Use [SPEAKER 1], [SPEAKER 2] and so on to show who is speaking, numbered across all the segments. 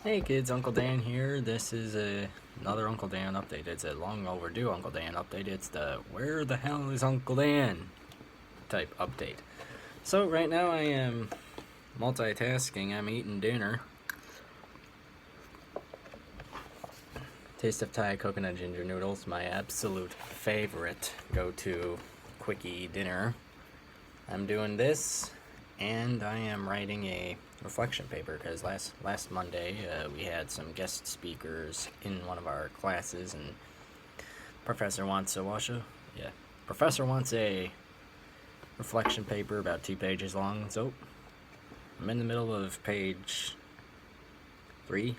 [SPEAKER 1] Hey kids, Uncle Dan here. This is another Uncle Dan update. It's a long overdue Uncle Dan update. It's the "Where the hell is Uncle Dan?" type update. So right now I am multitasking. I'm eating dinner. Taste of Thai coconut ginger noodles, my absolute favorite go-to quickie dinner. I'm doing this, and I am writing a reflection paper because last Monday we had some guest speakers in one of our classes, and Professor wants a yeah, Professor wants a reflection paper about 2 pages long. So I'm in the middle of page 3,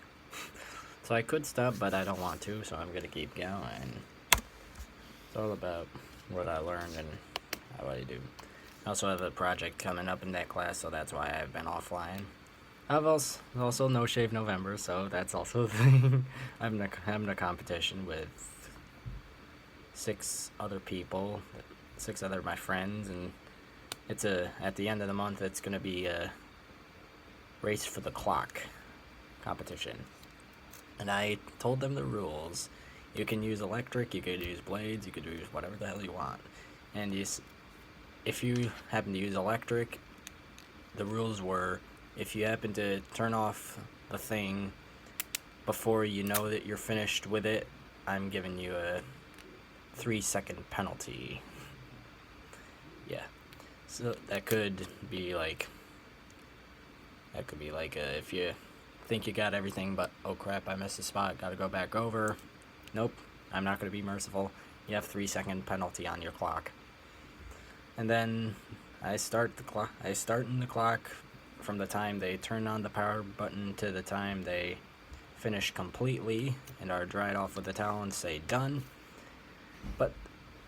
[SPEAKER 1] so I could stop, but I don't want to. So I'm gonna keep going. It's all about what I learned and how I do. I also have a project coming up in that class, so that's why I've been offline. I've also No Shave November, so that's also a thing. I'm having a competition with 6 other my friends, and it's at the end of the month. It's gonna be a race for the clock competition, and I told them the rules. You can use electric, you could use blades, you could use whatever the hell you want, and if you happen to use electric, the rules were if you happen to turn off the thing before you know that you're finished with it, I'm giving you a 3-second penalty. Yeah. So that could be like if you think you got everything, but oh crap, I missed a spot, gotta go back over. Nope, I'm not gonna be merciful. You have 3-second penalty on your clock. And then I start in the clock from the time they turn on the power button to the time they finish completely and are dried off with a towel and say done. But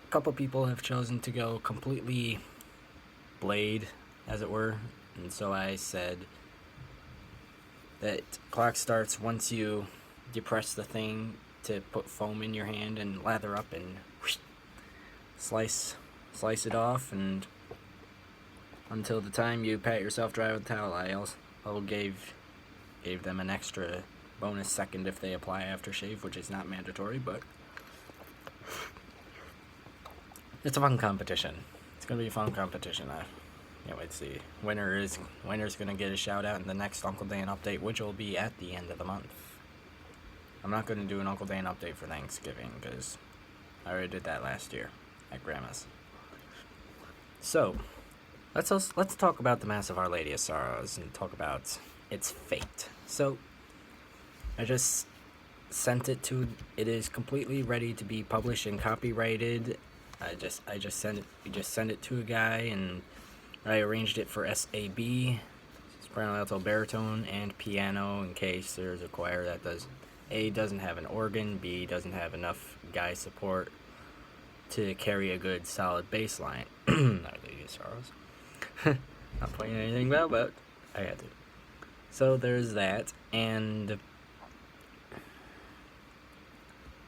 [SPEAKER 1] a couple people have chosen to go completely blade, as it were, and so I said that clock starts once you depress the thing to put foam in your hand and lather up and whoosh, slice it off, and until the time you pat yourself dry with a towel. I also gave them an extra bonus second if they apply aftershave, which is not mandatory, but it's a fun competition. It's gonna be a fun competition. I can't wait to see. Winner's gonna get a shout out in the next Uncle Dan update, which will be at the end of the month. I'm not gonna do an Uncle Dan update for Thanksgiving because I already did that last year at Grandma's. So let's talk about the Mass of Our Lady of Sorrows and talk about its fate. So I just sent it to. It is completely ready to be published and copyrighted. I just sent it. We just sent it to a guy, and I arranged it for SAB, soprano, alto, baritone, and piano. In case there's a choir that doesn't have an organ, B doesn't have enough guy support to carry a good solid bass line. Our Lady of Sorrows. Not playing anything about, but I had to. So there's that, and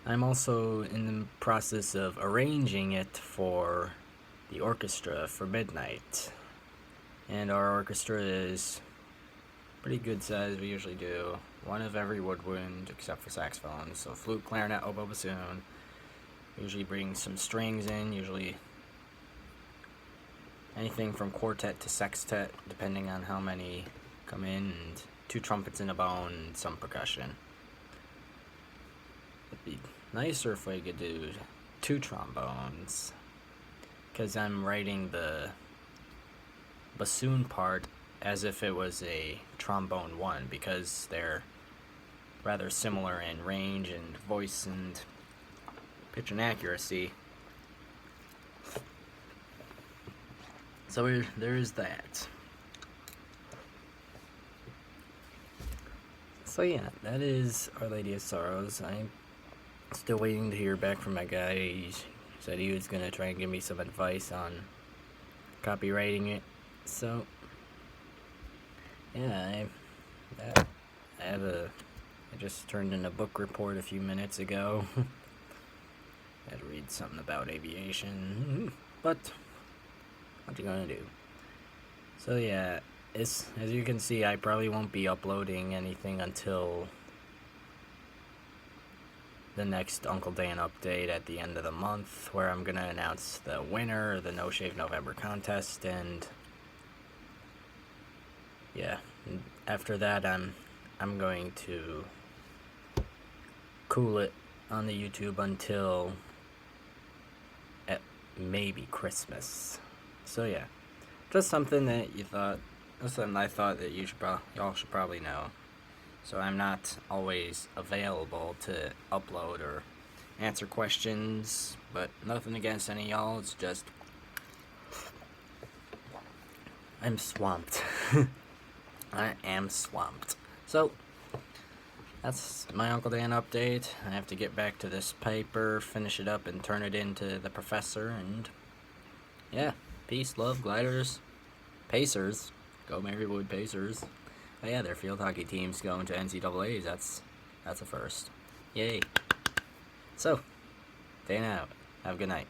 [SPEAKER 1] I'm also in the process of arranging it for the orchestra for midnight. And our orchestra is pretty good size. We usually do one of every woodwind except for saxophones. So flute, clarinet, oboe, bassoon. We usually bring some strings in, usually anything from quartet to sextet, depending on how many come in, and 2 trumpets and a bone, and some percussion. It'd be nicer if we could do 2 trombones, because I'm writing the bassoon part as if it was a trombone 1, because they're rather similar in range and voice and pitch and accuracy. So there is that. So yeah, that is Our Lady of Sorrows. I'm still waiting to hear back from my guy. He said he was gonna try and give me some advice on copywriting it. So yeah, I just turned in a book report a few minutes ago. Had to read something about aviation, but what you gonna do? So yeah, as you can see, I probably won't be uploading anything until the next Uncle Dan update at the end of the month, where I'm gonna announce the winner of the No Shave November contest, and yeah, after that I'm going to cool it on the YouTube until at maybe Christmas. So yeah, just something that I thought that y'all should probably know. So I'm not always available to upload or answer questions, but nothing against any of y'all. It's just I'm swamped. I am swamped. So that's my Uncle Dan update. I have to get back to this paper, finish it up, and turn it into the professor. And yeah, peace, love, gliders, Pacers. Go Marywood Pacers. Oh yeah, their field hockey team's going to NCAAs. That's a first. Yay. So, Dan out. Have a good night.